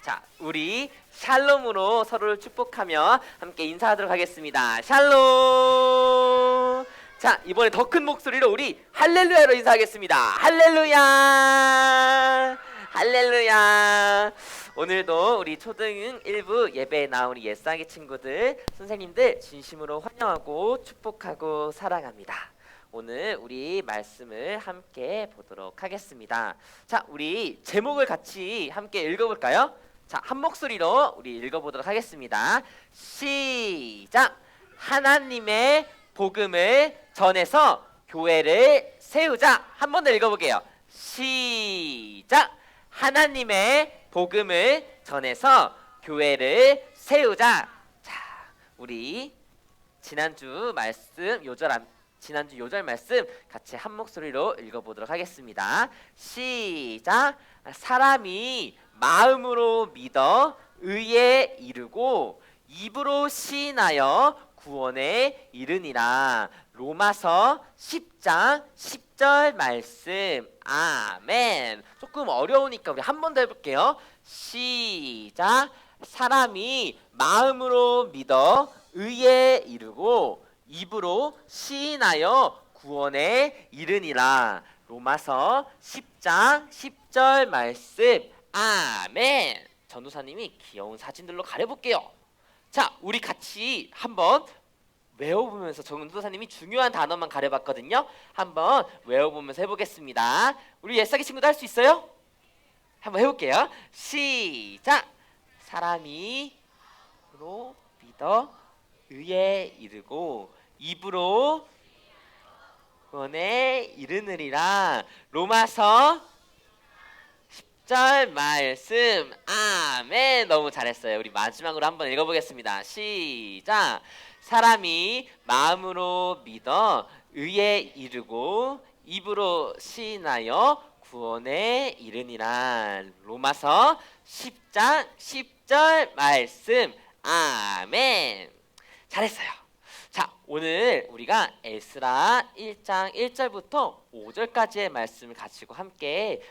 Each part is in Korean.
자, 우리 샬롬으로 서로를 축복하며 함께 인사하도록 하겠습니다. 샬롬. 자, 이번에 더 큰 목소리로 우리 할렐루야로 인사하겠습니다. 할렐루야. 할렐루야. 오늘도 우리 초등 1부 예배에 나온 우리 옛사기 친구들, 선생님들 진심으로 환영하고 축복하고 사랑합니다. 오늘 우리 말씀을 함께 보도록 하겠습니다. 자, 우리 제목을 같이 함께 읽어볼까요? 자, 한 목소리로 우리 읽어보도록 하겠습니다. 시작! 하나님의 복음을 전해서 교회를 세우자. 한 번 더 읽어볼게요. 시작! 하나님의 복음을 전해서 교회를 세우자. 자, 우리 지난주 요절 말씀 같이 한 목소리로 읽어보도록 하겠습니다. 시작! 사람이 마음으로 믿어 의에 이르고 입으로 시인하여 구원에 이르니라. 로마서 10장 10절 말씀. 아멘. 조금 어려우니까 우리 한 번 더 해볼게요. 시작! 사람이 마음으로 믿어 의에 이르고 입으로 시인하여 구원에 이르니라. 로마서 10장 10절 말씀. 아멘. 전도사님이 귀여운 사진들로 가려볼게요. 자, 우리 같이 한번 외워보면서 전도사님이 중요한 단어만 가려봤거든요. 한번 외워보면서 해보겠습니다. 우리 옛사기 친구도 할 수 있어요? 한번 해볼게요. 시작! 사람이 로 믿어 의에 이르고 입으로 구원에 이르느니라. 로마서 10절 말씀. 아멘. 너무 잘했어요. 우리 마지막으로 한번 읽어보겠습니다. 시작! 사람이 마음으로 믿어 의에 이르고 입으로 시인하여 구원에 이르니라. 로마서 10장 10절 말씀. 아멘. 잘했어요. 자, 오늘 우리가 에스라 1장 1절부터 5절까지의 말씀을 가지고 함께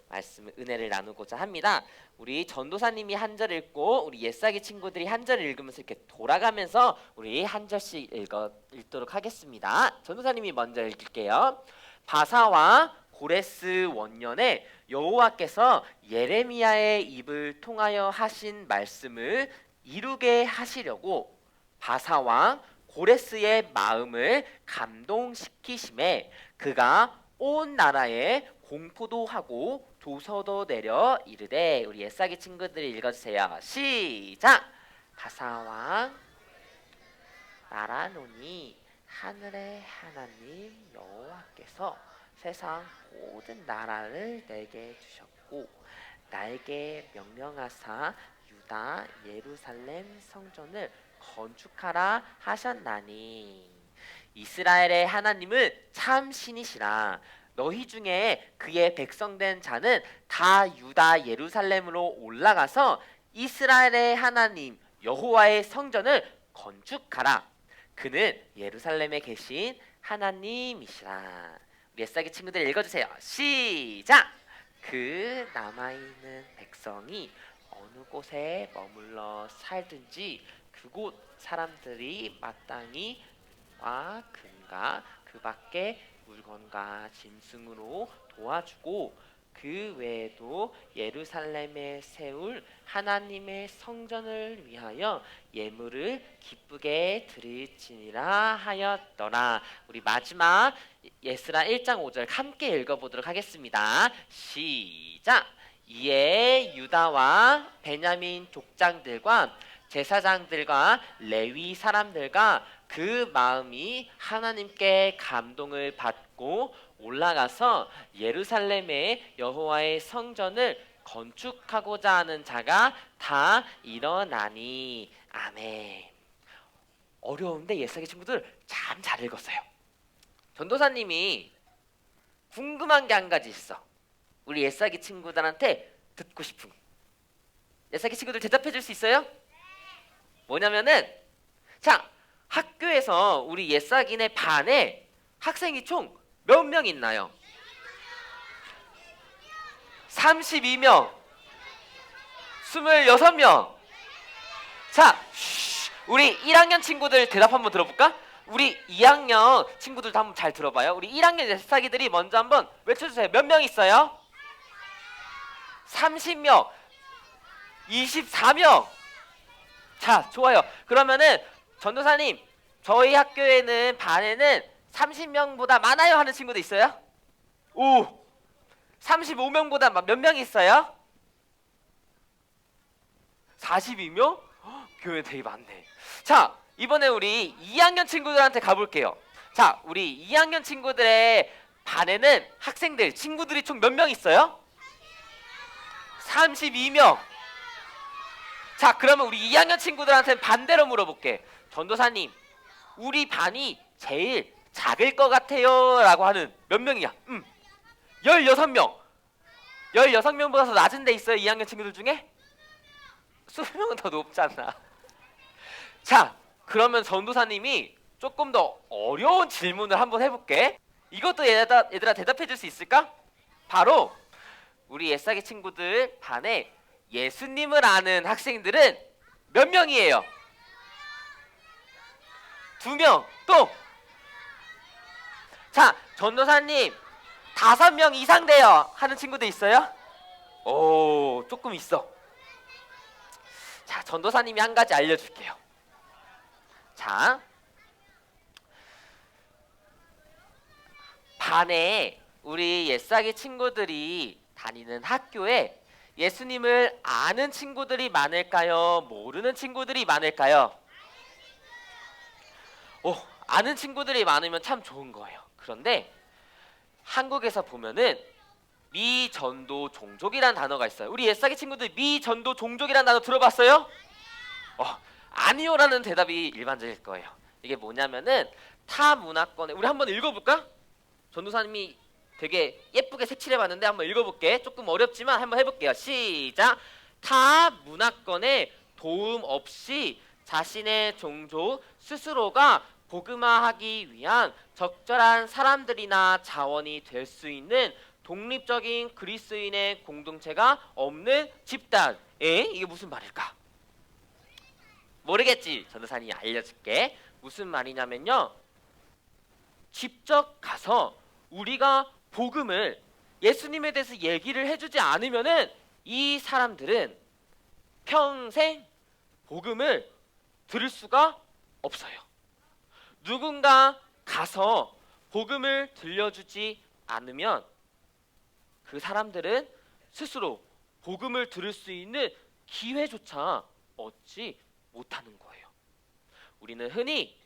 은혜를 나누고자 합니다. 우리 전도사님이 한 절 읽고 우리 옛사기 친구들이 한 절 읽으면서 이렇게 돌아가면서 우리 한 절씩 읽도록 하겠습니다. 전도사님이 먼저 읽을게요. 바사와 고레스 원년에 여호와께서 예레미야의 입을 통하여 하신 말씀을 이루게 하시려고 바사왕 고레스의 마음을 감동시키심에 그가 온 나라에 공포도 하고 도서도 내려 이르되. 우리 옛사기 친구들이 읽어주세요. 시작! 바사왕 나라노니 하늘의 하나님 여호와께서 세상 모든 나라를 내게 주셨고 나에게 명령하사 유다 예루살렘 성전을 건축하라 하셨나니. 이스라엘의 하나님은 참 신이시라. 너희 중에 그의 백성된 자는 다 유다 예루살렘으로 올라가서 이스라엘의 하나님 여호와의 성전을 건축하라. 그는 예루살렘에 계신 하나님이시라. 우리 옛사기 친구들 읽어주세요. 시작! 그 남아있는 백성이 어느 곳에 머물러 살든지 그곳 사람들이 마땅히 와 금과 그 밖에 물건과 짐승으로 도와주고 그 외에도 예루살렘에 세울 하나님의 성전을 위하여 예물을 기쁘게 드릴지니라 하였더라. 우리 마지막 에스라 1장 5절 함께 읽어보도록 하겠습니다. 시작! 이에 유다와 베냐민 족장들과 제사장들과 레위 사람들과 그 마음이 하나님께 감동을 받고 올라가서 예루살렘의 여호와의 성전을 건축하고자 하는 자가 다 일어나니. 아멘. 어려운데 옛사기 친구들 참 잘 읽었어요. 전도사님이 궁금한 게 한 가지 있어. 우리 옛사기 친구들한테 듣고 싶은. 옛사기 친구들 대답해 줄 수 있어요? 뭐냐면은, 자, 학교에서 우리 옛사기네 반에 학생이 총 몇 명 있나요? 32명. 26명. 자, 우리 1학년 친구들 대답 한번 들어볼까? 우리 2학년 친구들도 한번 잘 들어봐요. 우리 1학년 예사기들이 먼저 한번 외쳐주세요. 몇 명 있어요? 30명, 24명. 자, 좋아요. 그러면은 전도사님, 저희 학교에는 반에는 30명보다 많아요 하는 친구도 있어요? 오, 35명보다 몇 명 있어요? 42명? 교회 되게 많네. 자, 이번에 우리 2학년 친구들한테 가볼게요. 자, 우리 2학년 친구들의 반에는 학생들, 친구들이 총 몇 명 있어요? 32명. 자, 그러면 우리 2학년 친구들한테 반대로 물어볼게. 전도사님, 우리 반이 제일 작을 것 같아요 라고 하는 몇 명이야? 16명. 16명보다 더 낮은 데 있어요? 2학년 친구들 중에? 20명은 더 높잖아. 자, 그러면 전도사님이 조금 더 어려운 질문을 한번 해볼게. 이것도 얘들아 대답해 줄 수 있을까? 바로 우리 예사기 친구들 반에 예수님을 아는 학생들은 몇 명이에요? 2명. 또! 자, 전도사님 5명 이상 돼요 하는 친구들 있어요? 오, 조금 있어. 자, 전도사님이 한 가지 알려줄게요. 자, 반에 우리 예사기 친구들이 다니는 학교에 예수님을 아는 친구들이 많을까요? 모르는 친구들이 많을까요? 아는 친구들이 많으면 참 좋은 거예요. 그런데 한국에서 보면은 미전도 종족이라는 단어가 있어요. 우리 예사기 친구들 미전도 종족이라는 단어 들어봤어요? 아니요라는 대답이 일반적일 거예요. 이게 뭐냐면은 타 문화권에, 우리 한번 읽어볼까? 전도사님이 되게 예쁘게 색칠해봤는데 한번 읽어볼게. 조금 어렵지만 한번 해볼게요. 시작. 타 문화권에 도움 없이 자신의 종족 스스로가 복음화하기 위한 적절한 사람들이나 자원이 될 수 있는 독립적인 그리스도인의 공동체가 없는 집단. 이게 무슨 말일까? 모르겠지? 전도사님이 알려줄게. 무슨 말이냐면요, 직접 가서 우리가 복음을, 예수님에 대해서 얘기를 해주지 않으면은 이 사람들은 평생 복음을 들을 수가 없어요. 누군가 가서 복음을 들려주지 않으면 그 사람들은 스스로 복음을 들을 수 있는 기회조차 얻지 못하는 거예요. 우리는 흔히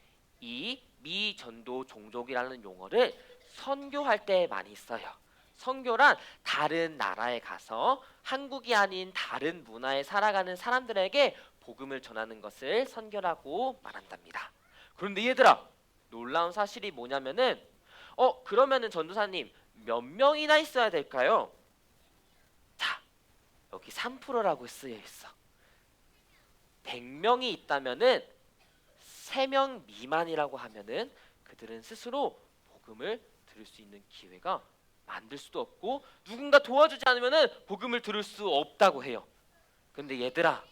이 미전도 종족이라는 용어를 선교할 때 많이 써요. 선교란 다른 나라에 가서 한국이 아닌 다른 문화에 살아가는 사람들에게 복음을 전하는 것을 선교라고 말한답니다. 그런데 얘들아, 놀라운 사실이 뭐냐면은 그러면은 전도사님 몇 명이나 있어야 될까요? 자, 여기 3%라고 쓰여 있어. 100명이 있다면은 3명 미만이라고 하면은 그들은 스스로 복음을 들을 수 있는 기회가 만들 수도 없고 누군가 도와주지 않으면은 복음을 들을 수 없다고 해요. 근데 얘들아,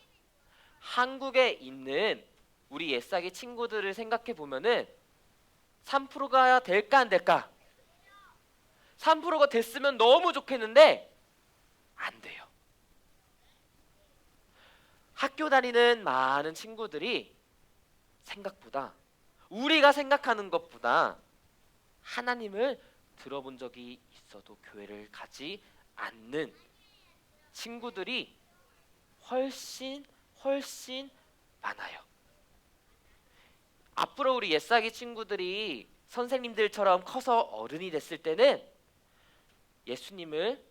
한국에 있는 우리 옛사기 친구들을 생각해 보면은 3%가 될까 안 될까? 3%가 됐으면 너무 좋겠는데 안 돼요. 학교 다니는 많은 친구들이 생각보다, 우리가 생각하는 것보다 하나님을 들어본 적이 있어도 교회를 가지 않는 친구들이 훨씬 많아요. 앞으로 우리 옛사기 친구들이 선생님들처럼 커서 어른이 됐을 때는 예수님을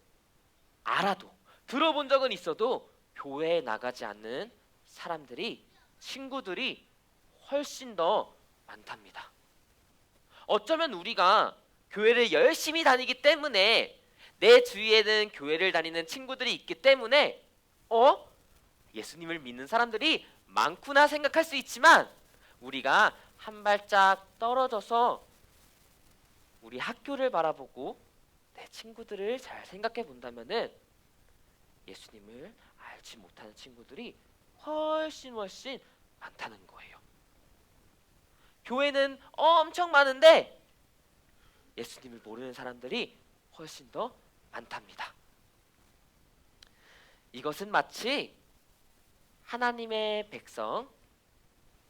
알아도, 들어본 적은 있어도 교회에 나가지 않는 사람들이, 친구들이 훨씬 더 많답니다. 어쩌면 우리가 교회를 열심히 다니기 때문에, 내 주위에는 교회를 다니는 친구들이 있기 때문에 예수님을 믿는 사람들이 많구나 생각할 수 있지만, 우리가 한 발짝 떨어져서 우리 학교를 바라보고 내 친구들을 잘 생각해 본다면은 예수님을 그렇지 못하는 친구들이 훨씬 많다는 거예요. 교회는 엄청 많은데 예수님을 모르는 사람들이 훨씬 더 많답니다. 이것은 마치 하나님의 백성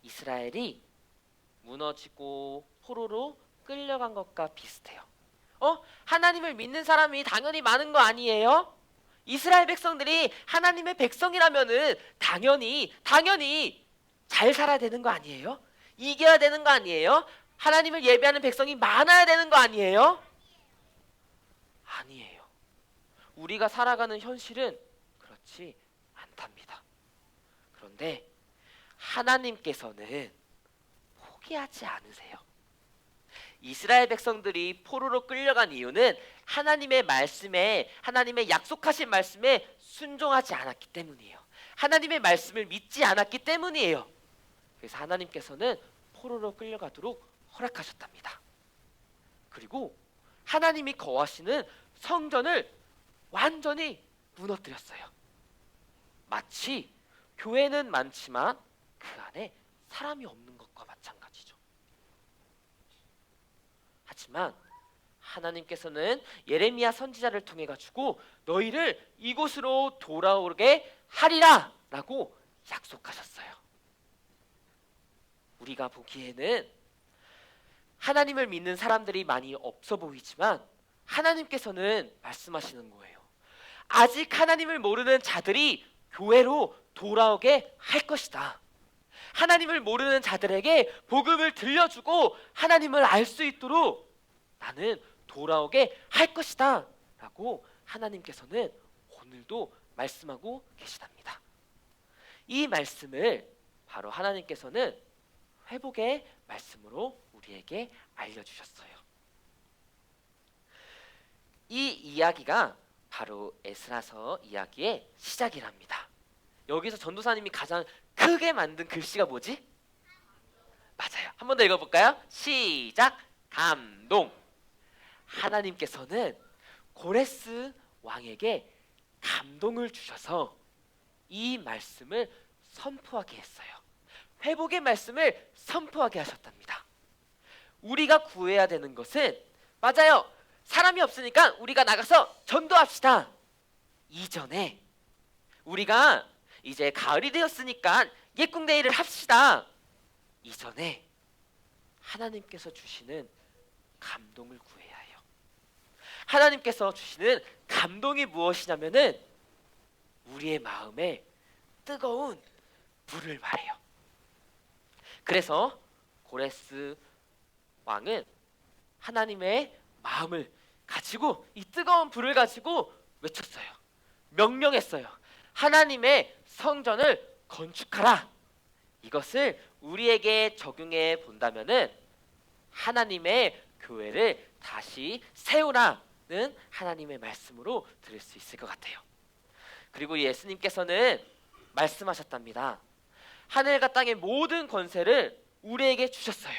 이스라엘이 무너지고 포로로 끌려간 것과 비슷해요. 하나님을 믿는 사람이 당연히 많은 거 아니에요? 이스라엘 백성들이 하나님의 백성이라면은 당연히 잘 살아야 되는 거 아니에요? 이겨야 되는 거 아니에요? 하나님을 예배하는 백성이 많아야 되는 거 아니에요? 아니에요. 우리가 살아가는 현실은 그렇지 않답니다. 그런데 하나님께서는 포기하지 않으세요. 이스라엘 백성들이 포로로 끌려간 이유는 하나님의 말씀에, 하나님의 약속하신 말씀에 순종하지 않았기 때문이에요. 하나님의 말씀을 믿지 않았기 때문이에요. 그래서 하나님께서는 포로로 끌려가도록 허락하셨답니다. 그리고 하나님이 거하시는 성전을 완전히 무너뜨렸어요. 마치 교회는 많지만 그 안에 사람이 없는 것과 마찬가지죠. 하지만 하나님께서는 예레미야 선지자를 통해 가지고 너희를 이곳으로 돌아오게 하리라 라고 약속하셨어요. 우리가 보기에는 하나님을 믿는 사람들이 많이 없어 보이지만 하나님께서는 말씀하시는 거예요. 아직 하나님을 모르는 자들이 교회로 돌아오게 할 것이다. 하나님을 모르는 자들에게 복음을 들려주고 하나님을 알 수 있도록 나는 돌아오게 할 것이다 라고 하나님께서는 오늘도 말씀하고 계시답니다. 이 말씀을 바로 하나님께서는 회복의 말씀으로 우리에게 알려주셨어요. 이 이야기가 바로 에스라서 이야기의 시작이랍니다. 여기서 전도사님이 가장 크게 만든 글씨가 뭐지? 맞아요. 한 번 더 읽어볼까요? 시작! 감동! 하나님께서는 고레스 왕에게 감동을 주셔서 이 말씀을 선포하게 했어요. 회복의 말씀을 선포하게 하셨답니다. 우리가 구해야 되는 것은 맞아요. 사람이 없으니까 우리가 나가서 전도합시다. 이전에 우리가 이제 가을이 되었으니까 예꿈대회를 합시다. 이전에 하나님께서 주시는 감동을 구해야 해요. 하나님께서 주시는 감동이 무엇이냐면은 우리의 마음에 뜨거운 불을 말해요. 그래서 고레스 왕은 하나님의 마음을 가지고 이 뜨거운 불을 가지고 외쳤어요. 명령했어요. 하나님의 성전을 건축하라. 이것을 우리에게 적용해 본다면은 하나님의 교회를 다시 세우라는 하나님의 말씀으로 들을 수 있을 것 같아요. 그리고 예수님께서는 말씀하셨답니다. 하늘과 땅의 모든 권세를 우리에게 주셨어요.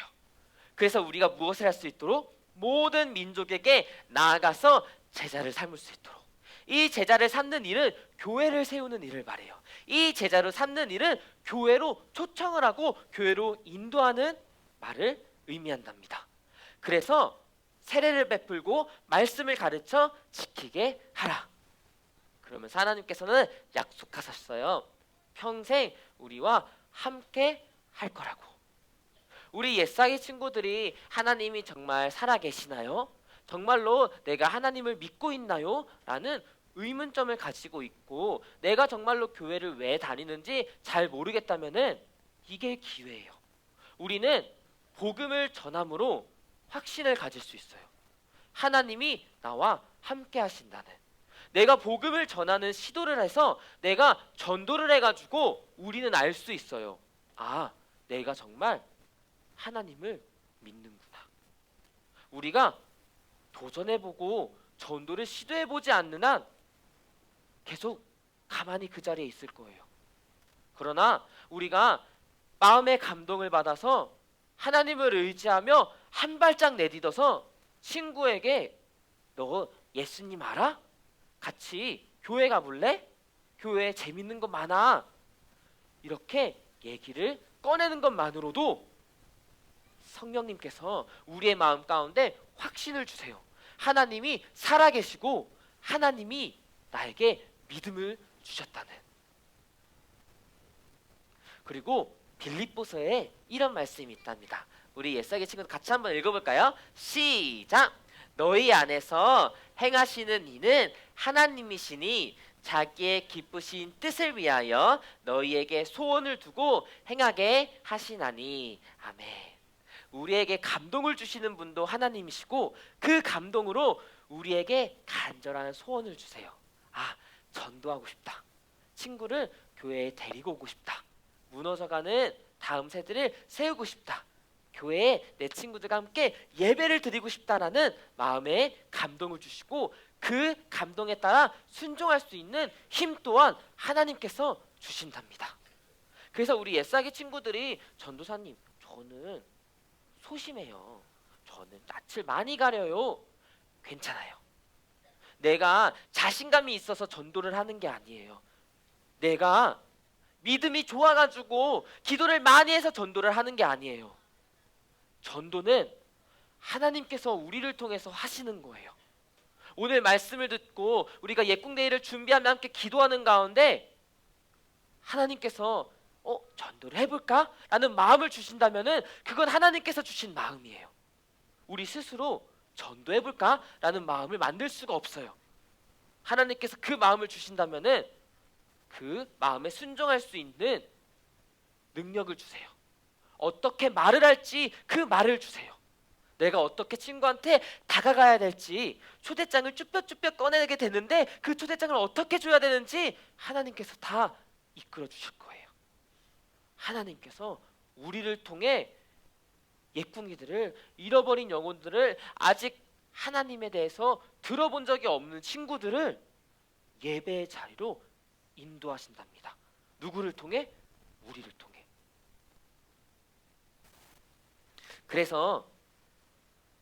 그래서 우리가 무엇을 할 수 있도록 모든 민족에게 나아가서 제자를 삼을 수 있도록, 이 제자를 삼는 일은 교회를 세우는 일을 말해요. 이 제자를 삼는 일은 교회로 초청을 하고 교회로 인도하는 말을 의미한답니다. 그래서 세례를 베풀고 말씀을 가르쳐 지키게 하라. 그러면서 하나님께서는 약속하셨어요. 평생 우리와 함께 할 거라고. 우리 옛사기 친구들이 하나님이 정말 살아계시나요? 정말로 내가 하나님을 믿고 있나요? 라는 의문점을 가지고 있고 내가 정말로 교회를 왜 다니는지 잘 모르겠다면은 이게 기회예요. 우리는 복음을 전함으로 확신을 가질 수 있어요. 하나님이 나와 함께 하신다는, 내가 복음을 전하는 시도를 해서 내가 전도를 해가지고 우리는 알 수 있어요. 아, 내가 정말 하나님을 믿는구나. 우리가 도전해보고 전도를 시도해보지 않는 한 계속 가만히 그 자리에 있을 거예요. 그러나 우리가 마음의 감동을 받아서 하나님을 의지하며 한 발짝 내딛어서 친구에게 너 예수님 알아? 같이 교회 가볼래? 교회에 재밌는 거 많아. 이렇게 얘기를 꺼내는 것만으로도 성령님께서 우리의 마음 가운데 확신을 주세요. 하나님이 살아계시고 하나님이 나에게 믿음을 주셨다는. 그리고 빌립보서에 이런 말씀이 있답니다. 우리 옛사기 친구들 같이 한번 읽어볼까요? 시작! 너희 안에서 행하시는 이는 하나님이시니 자기의 기쁘신 뜻을 위하여 너희에게 소원을 두고 행하게 하시나니. 아멘. 우리에게 감동을 주시는 분도 하나님이시고 그 감동으로 우리에게 간절한 소원을 주세요. 아, 전도하고 싶다. 친구를 교회에 데리고 오고 싶다. 무너져가는 다음 세대를 세우고 싶다. 교회에 내 친구들과 함께 예배를 드리고 싶다라는 마음에 감동을 주시고 그 감동에 따라 순종할 수 있는 힘 또한 하나님께서 주신답니다. 그래서 우리 옛사기 친구들이 전도사님, 저는 소심해요. 저는 낯을 많이 가려요. 괜찮아요. 내가 자신감이 있어서 전도를 하는 게 아니에요. 내가 믿음이 좋아가지고 기도를 많이 해서 전도를 하는 게 아니에요. 전도는 하나님께서 우리를 통해서 하시는 거예요. 오늘 말씀을 듣고 우리가 예꿈대회를 준비하며 함께 기도하는 가운데 하나님께서 전도를 해볼까? 라는 마음을 주신다면은 그건 하나님께서 주신 마음이에요. 우리 스스로 전도해볼까? 라는 마음을 만들 수가 없어요. 하나님께서 그 마음을 주신다면은 그 마음에 순종할 수 있는 능력을 주세요. 어떻게 말을 할지 그 말을 주세요. 내가 어떻게 친구한테 다가가야 될지 초대장을 쭈뼛쭈뼛 꺼내게 되는데 그 초대장을 어떻게 줘야 되는지 하나님께서 다 이끌어 주실 거예요. 하나님께서 우리를 통해 옛궁이들을, 잃어버린 영혼들을, 아직 하나님에 대해서 들어본 적이 없는 친구들을 예배의 자리로 인도하신답니다. 누구를 통해? 우리를 통해. 그래서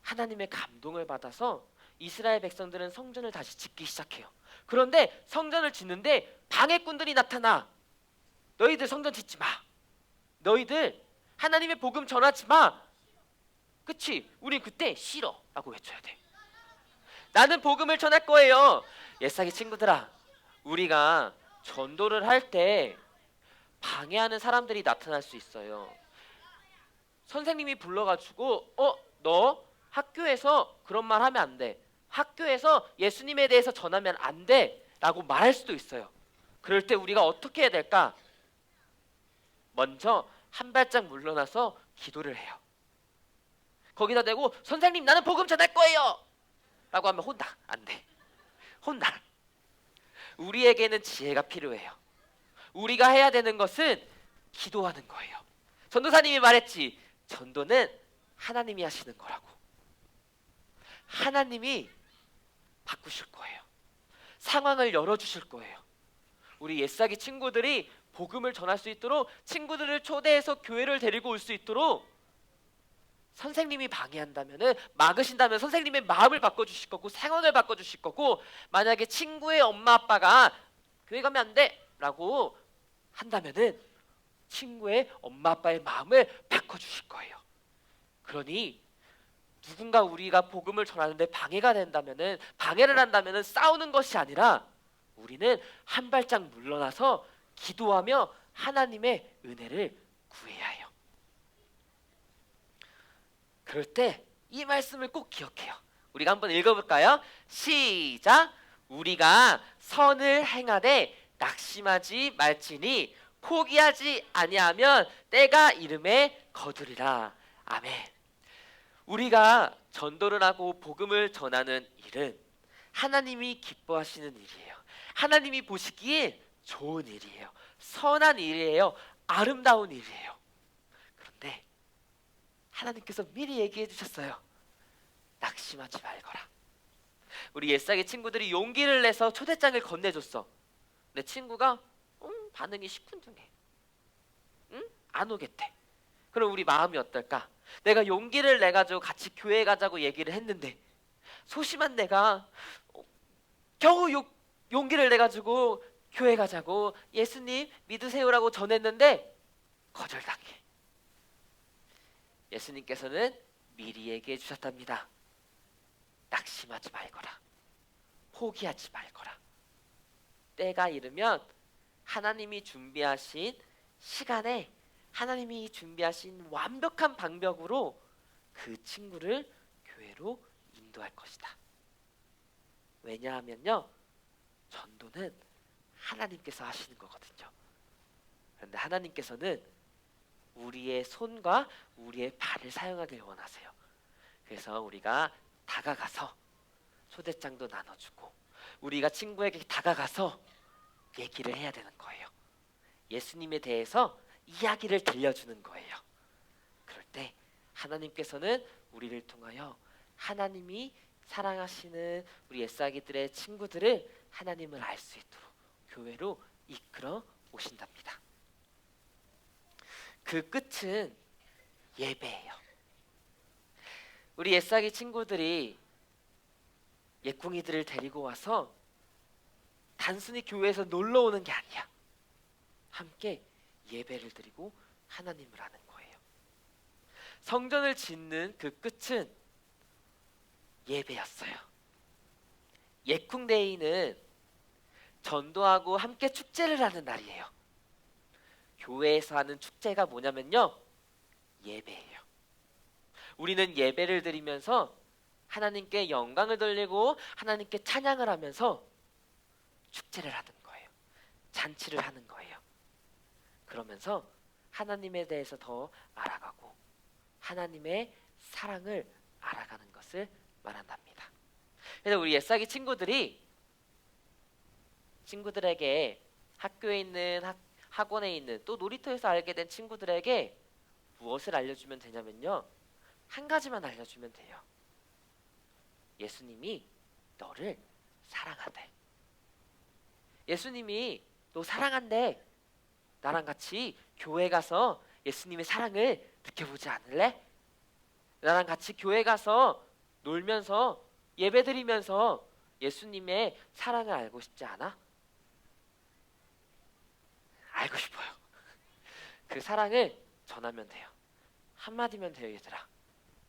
하나님의 감동을 받아서 이스라엘 백성들은 성전을 다시 짓기 시작해요. 그런데 성전을 짓는데 방해꾼들이 나타나. 너희들 성전 짓지 마. 너희들 하나님의 복음 전하지 마. 그치? 우린 그때 싫어 라고 외쳐야 돼. 나는 복음을 전할 거예요. 옛사기 친구들아, 우리가 전도를 할 때 방해하는 사람들이 나타날 수 있어요. 선생님이 불러가지고 너 학교에서 그런 말 하면 안 돼. 학교에서 예수님에 대해서 전하면 안 돼 라고 말할 수도 있어요. 그럴 때 우리가 어떻게 해야 될까? 먼저 한 발짝 물러나서 기도를 해요. 거기다 대고 선생님 나는 복음 전할 거예요 라고 하면 혼나. 안 돼. 혼나. 우리에게는 지혜가 필요해요. 우리가 해야 되는 것은 기도하는 거예요. 전도사님이 말했지. 전도는 하나님이 하시는 거라고. 하나님이 바꾸실 거예요. 상황을 열어주실 거예요. 우리 옛사기 친구들이 복음을 전할 수 있도록, 친구들을 초대해서 교회를 데리고 올 수 있도록 선생님이 방해한다면은, 막으신다면 선생님의 마음을 바꿔주실 거고 상황을 바꿔주실 거고, 만약에 친구의 엄마 아빠가 교회 가면 안 돼 라고 한다면은 친구의 엄마 아빠의 마음을 바꿔주실 거예요. 그러니 누군가 우리가 복음을 전하는데 방해가 된다면은, 방해를 한다면은 싸우는 것이 아니라 우리는 한 발짝 물러나서 기도하며 하나님의 은혜를 구해야 해요. 그럴 때 이 말씀을 꼭 기억해요. 우리가 한번 읽어볼까요? 시작! 우리가 선을 행하되 낙심하지 말지니 포기하지 아니하면 때가 이름에 거두리라. 아멘. 우리가 전도를 하고 복음을 전하는 일은 하나님이 기뻐하시는 일이에요. 하나님이 보시기에 좋은 일이에요. 선한 일이에요. 아름다운 일이에요. 그런데 하나님께서 미리 얘기해 주셨어요. 낙심하지 말거라. 우리 옛사기 친구들이 용기를 내서 초대장을 건네줬어. 내 친구가 반응이 시큰둥해. 안 오겠대. 그럼 우리 마음이 어떨까? 내가 용기를 내가지고 같이 교회 가자고 얘기를 했는데 소심한 내가 겨우 용기를 내가지고 교회 가자고 예수님 믿으세요라고 전했는데 거절당해. 예수님께서는 미리 얘기해 주셨답니다. 낙심하지 말거라. 포기하지 말거라. 때가 이르면 하나님이 준비하신 시간에 하나님이 준비하신 완벽한 방법으로 그 친구를 교회로 인도할 것이다. 왜냐하면요, 전도는 하나님께서 하시는 거거든요. 그런데 하나님께서는 우리의 손과 우리의 발을 사용하길 원하세요. 그래서 우리가 다가가서 초대장도 나눠주고 우리가 친구에게 다가가서 얘기를 해야 되는 거예요. 예수님에 대해서 이야기를 들려주는 거예요. 그럴 때 하나님께서는 우리를 통하여 하나님이 사랑하시는 우리 옛사기들의 친구들을 하나님을 알 수 있도록 교회로 이끌어 오신답니다. 그 끝은 예배예요. 우리 옛사기 친구들이 옛궁이들을 데리고 와서 단순히 교회에서 놀러 오는 게 아니야. 함께 예배를 드리고 하나님을 아는 거예요. 성전을 짓는 그 끝은 예배였어요. 옛궁데이는 전도하고 함께 축제를 하는 날이에요. 교회에서 하는 축제가 뭐냐면요, 예배예요. 우리는 예배를 드리면서 하나님께 영광을 돌리고 하나님께 찬양을 하면서 축제를 하는 거예요. 잔치를 하는 거예요. 그러면서 하나님에 대해서 더 알아가고 하나님의 사랑을 알아가는 것을 말한답니다. 그래서 우리 옛사기 친구들에게 학교에 있는 학원에 있는 또 놀이터에서 알게 된 친구들에게 무엇을 알려주면 되냐면요, 한 가지만 알려주면 돼요. 예수님이 너를 사랑한대. 예수님이 너 사랑한대. 나랑 같이 교회 가서 예수님의 사랑을 느껴보지 않을래? 나랑 같이 교회 가서 놀면서 예배드리면서 예수님의 사랑을 알고 싶지 않아? 알고 싶어요. 그 사랑을 전하면 돼요. 한마디면 돼요, 얘들아.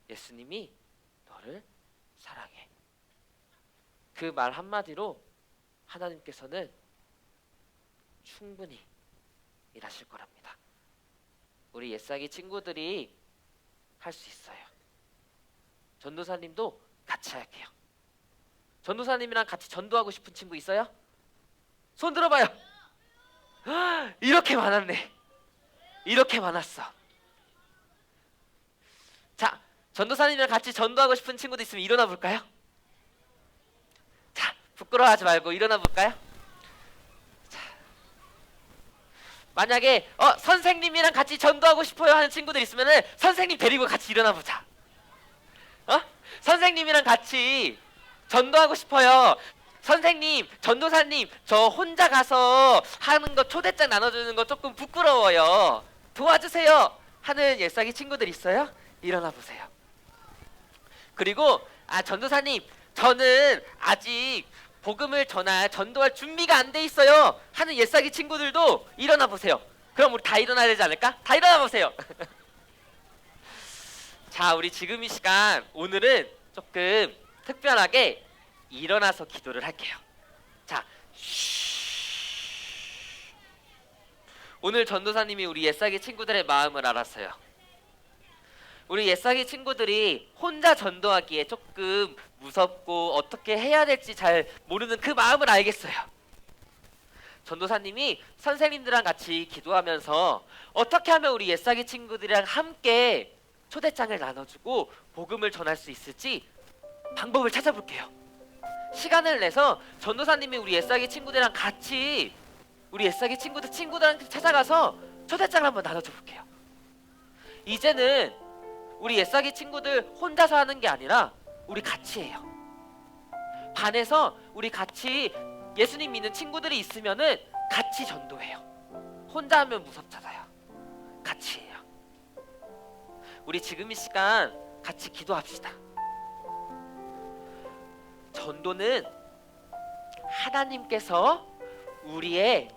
예수님이 너를 사랑해. 그 말 한마디로 하나님께서는 충분히 일하실 거랍니다. 우리 옛사기 친구들이 할 수 있어요. 전도사님도 같이 할게요. 전도사님이랑 같이 전도하고 싶은 친구 있어요? 손 들어봐요. 이렇게 많았네. 이렇게 많았어. 자, 전도사님이랑 같이 전도하고 싶은 친구도 있으면 일어나 볼까요? 자, 부끄러워하지 말고 일어나 볼까요? 자, 만약에 선생님이랑 같이 전도하고 싶어요 하는 친구들 있으면은 선생님 데리고 같이 일어나 보자. 선생님이랑 같이 전도하고 싶어요. 선생님, 전도사님, 저 혼자 가서 하는 거 초대장 나눠주는 거 조금 부끄러워요. 도와주세요 하는 옛사기 친구들 있어요? 일어나 보세요. 그리고 전도사님, 저는 아직 복음을 전도할 준비가 안 돼 있어요 하는 옛사기 친구들도 일어나 보세요. 그럼 우리 다 일어나야 되지 않을까? 다 일어나 보세요. 자, 우리 지금 이 시간 오늘은 조금 특별하게 일어나서 기도를 할게요. 자, 오늘 전도사님이 우리 옛사기 친구들의 마음을 알았어요. 우리 옛사기 친구들이 혼자 전도하기에 조금 무섭고 어떻게 해야 될지 잘 모르는 그 마음을 알겠어요. 전도사님이 선생님들랑 같이 기도하면서 어떻게 하면 우리 옛사기 친구들이랑 함께 초대장을 나눠주고 복음을 전할 수 있을지 방법을 찾아볼게요. 시간을 내서 전도사님이 우리 옛사기 친구들이랑 같이 우리 옛사기 친구들한테 찾아가서 초대장을 한번 나눠줘 볼게요. 이제는 우리 옛사기 친구들 혼자서 하는 게 아니라 우리 같이 해요. 반에서 우리 같이 예수님 믿는 친구들이 있으면은 같이 전도해요. 혼자 하면 무섭잖아요. 같이 해요. 우리 지금 이 시간 같이 기도합시다. 전도는 하나님께서 우리의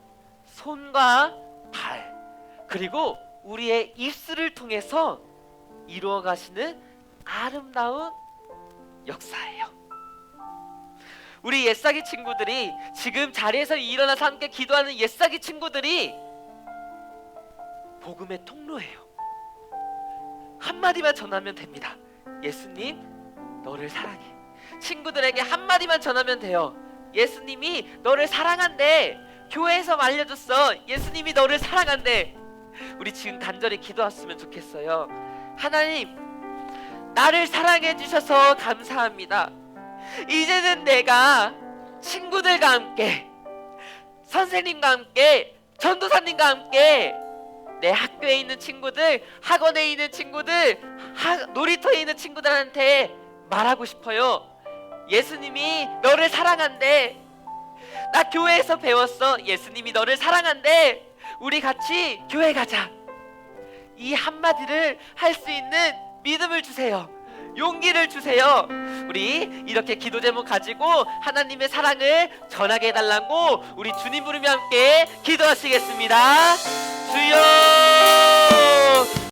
손과 발, 그리고 우리의 입술을 통해서 이루어 가시는 아름다운 역사예요. 우리 옛사기 친구들이, 지금 자리에서 일어나서 함께 기도하는 옛사기 친구들이 복음의 통로예요. 한마디만 전하면 됩니다. 예수님, 너를 사랑해. 친구들에게 한마디만 전하면 돼요. 예수님이 너를 사랑한대. 교회에서 알려줬어. 예수님이 너를 사랑한대. 우리 지금 간절히 기도했으면 좋겠어요. 하나님, 나를 사랑해 주셔서 감사합니다. 이제는 내가 친구들과 함께, 선생님과 함께, 전도사님과 함께, 내 학교에 있는 친구들, 학원에 있는 친구들, 놀이터에 있는 친구들한테 말하고 싶어요. 예수님이 너를 사랑한대. 나 교회에서 배웠어. 예수님이 너를 사랑한대. 우리 같이 교회 가자. 이 한마디를 할 수 있는 믿음을 주세요. 용기를 주세요. 우리 이렇게 기도 제목 가지고 하나님의 사랑을 전하게 해달라고 우리 주님 부르며 함께 기도하시겠습니다. 주여